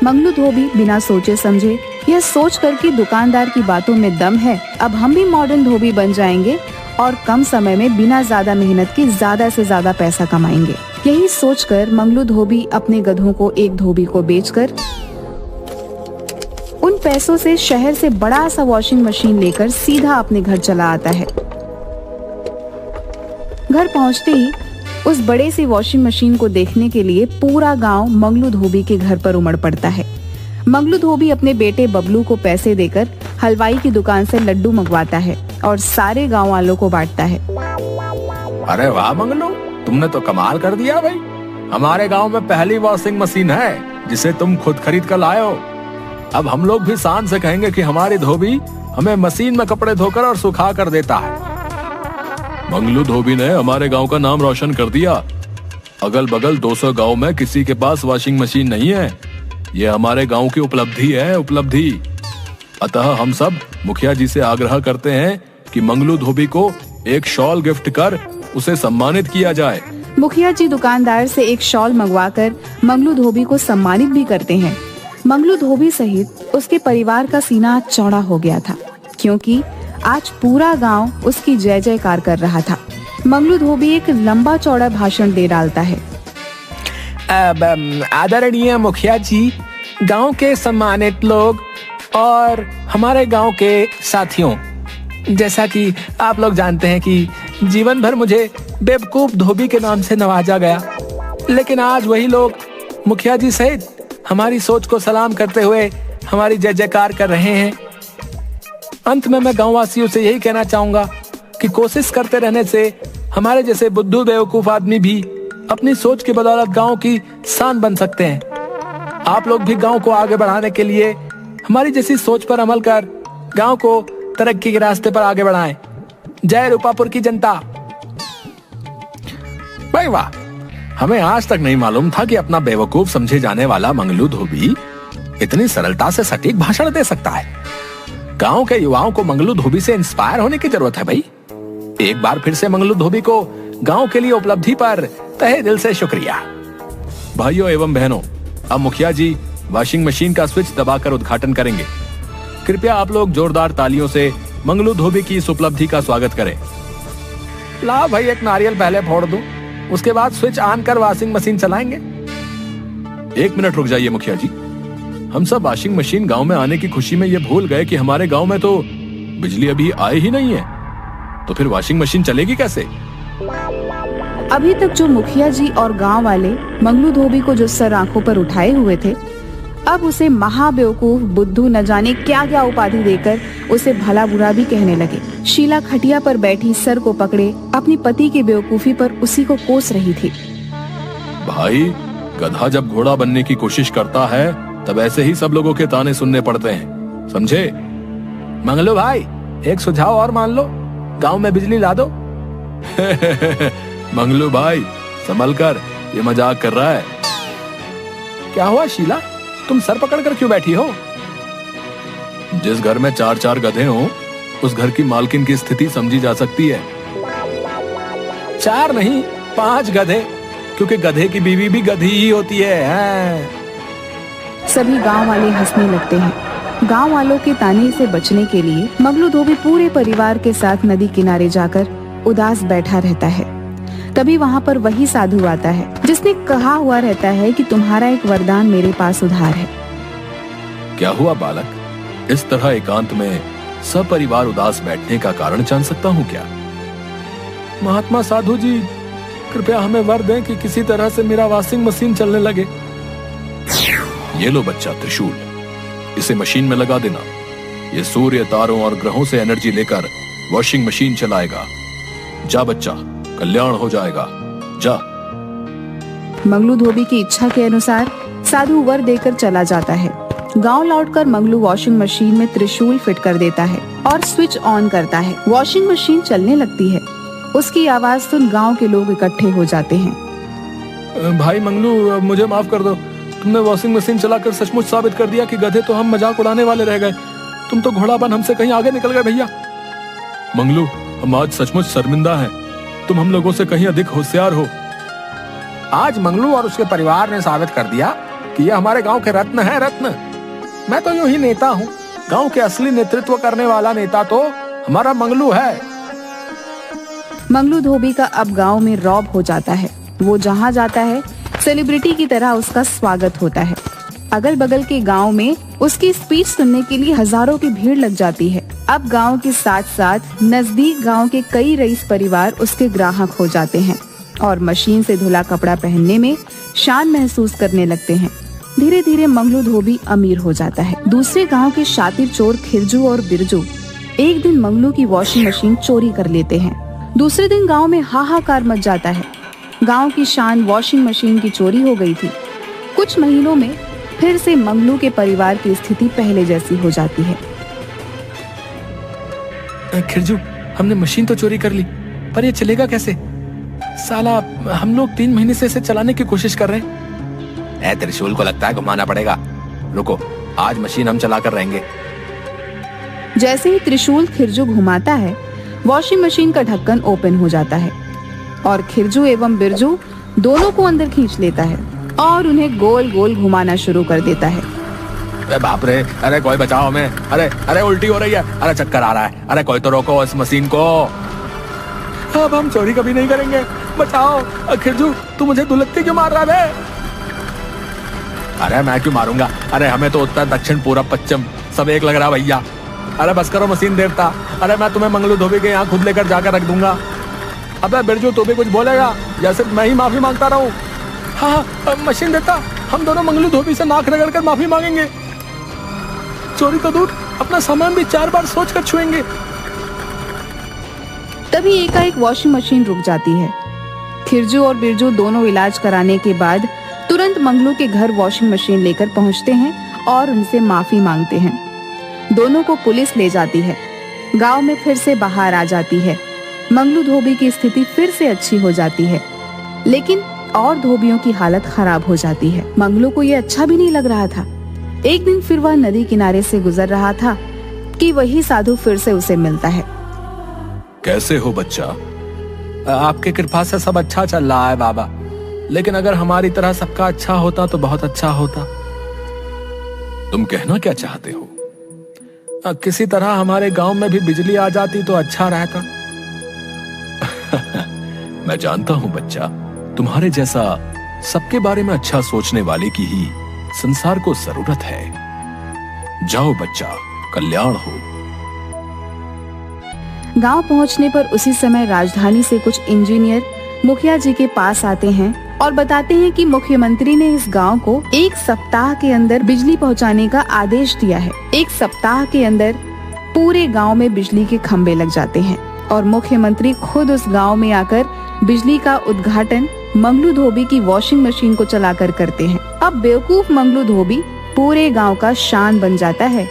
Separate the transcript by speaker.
Speaker 1: मंगलू धोबी बिना सोचे समझे यह सोच कर कि दुकानदार की बातों में दम है, अब हम भी मॉडर्न धोबी बन जाएंगे और कम समय में बिना ज्यादा मेहनत के ज्यादा से ज्यादा पैसा कमाएंगे। यही सोचकर मंगलू धोबी अपने गधों को एक धोबी को बेचकर उन पैसों से शहर से बड़ा सा वॉशिंग मशीन लेकर सीधा अपने घर चला आता है। घर पहुंचते ही उस बड़े सी वॉशिंग मशीन को देखने के लिए पूरा गांव मंगलू धोबी के घर पर उमड़ पड़ता है। मंगलू धोबी अपने बेटे बबलू को पैसे देकर हलवाई की दुकान से लड्डू मंगवाता है और सारे गांव वालों को बांटता है।
Speaker 2: अरे वाह मंगलू, तुमने तो कमाल कर दिया भाई। हमारे गांव में पहली वॉशिंग मशीन है जिसे तुम खुद खरीद कर लाए हो। अब हम लोग भी शान से कहेंगे कि हमारी धोबी हमें मशीन में कपड़े धोकर और सुखा कर देता है।
Speaker 3: मंगलू धोबी ने हमारे गांव का नाम रोशन कर दिया। अगल बगल 200 गांव में किसी के पास वॉशिंग मशीन नहीं है। ये हमारे गांव की उपलब्धि है, उपलब्धि। अतः हम सब मुखिया जी से आग्रह करते हैं कि मंगलू धोबी को एक शॉल गिफ्ट कर उसे सम्मानित किया जाए।
Speaker 1: मुखिया जी दुकानदार से एक शॉल मंगवाकर मंगलू धोबी को सम्मानित भी करते हैं। मंगलू धोबी सहित उसके परिवार का सीना चौड़ा हो गया था, क्योंकि आज पूरा गांव उसकी जय जयकार कर रहा था। मंगलू धोबी एक लंबा चौड़ा भाषण दे डालता है।
Speaker 2: आदरणीय मुखिया जी, गांव के सम्मानित लोग और हमारे गांव के साथियों, जैसा कि आप लोग जानते हैं कि जीवन भर मुझे बेवकूफ धोबी के नाम से नवाजा गया, लेकिन आज वही लोग मुखिया जी सहित हमारी सोच को सलाम करते हुए हमारी जय जयकार कर रहे हैं। अंत में मैं गांव वासियों से यही कहना चाहूंगा कि कोशिश करते रहने से हमारे जैसे बुद्धू बेवकूफ आदमी भी अपनी सोच की बदौलत गांव की शान बन सकते हैं। आप लोग भी गांव को आगे बढ़ाने के लिए हमारी जैसी सोच पर अमल कर गांव को तरक्की के रास्ते पर आगे बढ़ाएं। जय रूपापुर की जनता।
Speaker 3: भाई वाह, हमें आज तक नहीं मालूम था कि अपना बेवकूफ समझे जाने वाला मंगलू धोबी इतनी सरलता से सटीक भाषण दे सकता है। गांव के युवाओं को मंगलू धोबी से इंस्पायर होने की जरूरत है भाई। एक बार फिर से मंगलू धोबी को गांव के लिए उपलब्धि पर तहे दिल से शुक्रिया। भाइयों एवं बहनों, अब मुखिया जी वॉशिंग मशीन का स्विच दबाकर उद्घाटन करेंगे। कृपया आप लोग जोरदार तालियों से मंगलू धोबी की इस उपलब्धि का स्वागत करें।
Speaker 2: ला भाई, एक नारियल पहले फोड़ दूं, उसके बाद स्विच ऑन कर वॉशिंग मशीन चलाएंगे।
Speaker 3: 1 मिनट रुक जाइए मुखिया जी। हम सब वॉशिंग मशीन गांव में आने की खुशी में ये भूल गए कि हमारे गांव में तो बिजली अभी आई ही नहीं है, तो फिर वॉशिंग मशीन चलेगी कैसे?
Speaker 1: अभी तक जो मुखिया जी और गांव वाले मंगलू धोबी को जो सर आंखों पर उठाए हुए थे, अब उसे महाबेवकूफ, बुद्धू, न जाने क्या क्या उपाधि देकर उसे भला बुरा भी कहने लगे। शीला खटिया पर बैठी सर को पकड़े अपनी पति की बेवकूफी पर उसी को कोस रही थी।
Speaker 3: भाई, गधा जब घोड़ा बनने की कोशिश करता है तब ऐसे ही सब लोगों के ताने सुनने पड़ते हैं, समझे?
Speaker 2: मंगलू भाई, एक सुझाव और मान लो, गांव में बिजली ला दो।
Speaker 3: मंगलू भाई, संभल कर, ये मजाक कर रहा है।
Speaker 2: क्या हुआ शीला, तुम सर पकड़कर क्यों बैठी हो?
Speaker 3: जिस घर में 4-4 गधे हों, उस घर की मालकिन की स्थिति समझी जा सकती है।
Speaker 2: 4 नहीं, 5 गधे, क्योंकि गधे की बीवी भी गधी ही होती है।
Speaker 1: सभी गांव वाले हंसने लगते हैं। गांव वालों के ताने से बचने के लिए मंगलू धोबी पूरे परिवार के साथ नदी किनारे जाकर उदास बैठा रहता है। तभी वहाँ पर वही साधु आता है जिसने कहा हुआ रहता है कि तुम्हारा एक वरदान मेरे पास उधार है।
Speaker 3: क्या हुआ बालक? इस तरह एकांत में सपरिवार उदास बैठने का कारण जान सकता हूँ क्या?
Speaker 2: महात्मा साधु जी, कृपया हमें वर दें कि किसी तरह से मेरा वॉशिंग मशीन चलने लगे।
Speaker 3: ये लो बच्चा त्रिशूल, इसे मशीन में लगा देना। ये सूर्य, तारों और ग्रहों से एनर्जी लेकर वॉशिंग मशीन चलाएगा। जा बच्चा, कल्याण हो जाएगा, जा।
Speaker 1: मंगलू धोबी की इच्छा के अनुसार साधु वर देकर चला जाता है। गांव लौटकर मंगलू वॉशिंग मशीन में त्रिशूल फिट कर देता है और स्विच ऑन करता है। वॉशिंग मशीन चलने लगती है। उसकी आवाज सुन गांव के लोग इकट्ठे हो जाते हैं।
Speaker 2: भाई मंगलू, मुझे माफ कर दो। तुमने वॉशिंग मशीन चलाकर सचमुच साबित कर दिया कि गधे तो हम मजाक उड़ाने वाले रह गए। तुम तो घोड़ा बन हमसे कहीं आगे निकल गए भैया।
Speaker 3: मंगलू, हम आज सचमुच शर्मिंदा हैं। तुम हम लोगों से कहीं अधिक होशियार हो।
Speaker 2: आज मंगलू और उसके परिवार ने साबित कर दिया
Speaker 3: कि ये हमारे गांव के रत्न है, रत्न। मैं तो यूं ही नेता हूँ, गांव के असली नेतृत्व करने वाला नेता तो हमारा मंगलू है।
Speaker 1: मंगलू धोबी का अब गांव में रौब हो जाता है। वो जहाँ जाता है सेलिब्रिटी की तरह उसका स्वागत होता है। अगल बगल के गांव में उसकी स्पीच सुनने के लिए हजारों की भीड़ लग जाती है। अब गांव के साथ साथ नजदीक गांव के कई रईस परिवार उसके ग्राहक हो जाते हैं और मशीन से धुला कपड़ा पहनने में शान महसूस करने लगते हैं। धीरे धीरे मंगलू धोबी अमीर हो जाता है। दूसरे गांव के शातिर चोर खिरजू और बिरजू एक दिन मंगलू की वॉशिंग मशीन चोरी कर लेते हैं। दूसरे दिन गांव में हाहाकार मच जाता है। गांव की शान वॉशिंग मशीन की चोरी हो गई थी। कुछ महीनों में फिर से मंगलू के परिवार की स्थिति पहले जैसी हो जाती है।
Speaker 3: खिरजू, हमने मशीन तो चोरी कर ली, पर ये चलेगा कैसे? साला, हम लोग 3 महीने से इसे चलाने की कोशिश कर रहे हैं। त्रिशूल को लगता है घुमाना पड़ेगा। रुको, आज मशीन हम चला कर रहेंगे।
Speaker 1: जैसे ही त्रिशूल खिरजू घुमाता है, वॉशिंग मशीन का ढक्कन ओपन हो जाता है और खिरजू एवं बिरजू दोनों को अंदर खींच लेता है और उन्हें गोल गोल घुमाना शुरू कर देता है।
Speaker 3: अरे बाप रे, अरे कोई बचाओ हमें, अरे अरे उल्टी हो रही है, अरे चक्कर आ रहा है, अरे कोई तो रोको इस मशीन को। अब हम चोरी कभी नहीं करेंगे, बचाओ। खिरजू, तू मुझे दुलत्ती क्यों मार रहा है? अरे मैं क्यों मारूंगा? अरे हमें तो उत्तर दक्षिण पूरब पश्चिम सब एक लग रहा भैया। अरे बस करो मशीन देवता, अरे मैं तुम्हें मंगलू धोबी के यहाँ खुद लेकर जाकर रख दूंगा। अबे बिरजू, तू भी कुछ बोलेगा या सिर्फ मैं ही माफी मांगता रहूं? हाँ, मशीन देता, हम दोनों मंगलू धोबी से नाक रगड़ कर माफी मांगेंगे। चोरी तो दूर, अपना सामान भी 4 बार सोच कर छुएंगे।
Speaker 1: तभी एकाएक वॉशिंग मशीन रुक जाती है। खिरजू और बिरजू दोनों इलाज कराने के बाद तुरंत मंगलू के घर वॉशिंग मशीन लेकर पहुंचते हैं और उनसे माफी मांगते हैं। दोनों को पुलिस ले जाती है। गांव में फिर से बाहर आ जाती है। मंगलू धोबी की स्थिति फिर से अच्छी हो जाती है, लेकिन और धोबियों की हालत खराब हो जाती है। मंगलू को ये अच्छा भी नहीं लग रहा था। एक दिन फिर वह नदी किनारे से गुजर रहा था कि वही साधु फिर से उसे मिलता है।
Speaker 3: कैसे हो बच्चा? आपके कृपा से सब अच्छा चल रहा है बाबा, लेकिन अगर हमारी तरह सबका अच्छा होता तो बहुत अच्छा होता। तुम कहना क्या चाहते हो? किसी तरह हमारे गांव में भी बिजली आ जाती तो अच्छा रहता। मैं जानता हूं बच्चा, तुम्हारे जैसा सबके बारे में अच्छा सोचने वाले की ही संसार को जरूरत है। जाओ बच्चा, कल्याण हो।
Speaker 1: गांव पहुंचने पर उसी समय राजधानी से कुछ इंजीनियर मुखिया जी के पास आते हैं और बताते हैं कि मुख्यमंत्री ने इस गांव को 1 सप्ताह के अंदर बिजली पहुंचाने का आदेश दिया है। 1 सप्ताह के अंदर पूरे गांव में बिजली के खंभे लग जाते हैं और मुख्यमंत्री खुद उस गांव में आकर बिजली का उद्घाटन मंगलू धोबी की वॉशिंग मशीन को चलाकर करते हैं। अब बेवकूफ मंगलू धोबी पूरे गांव का शान बन जाता है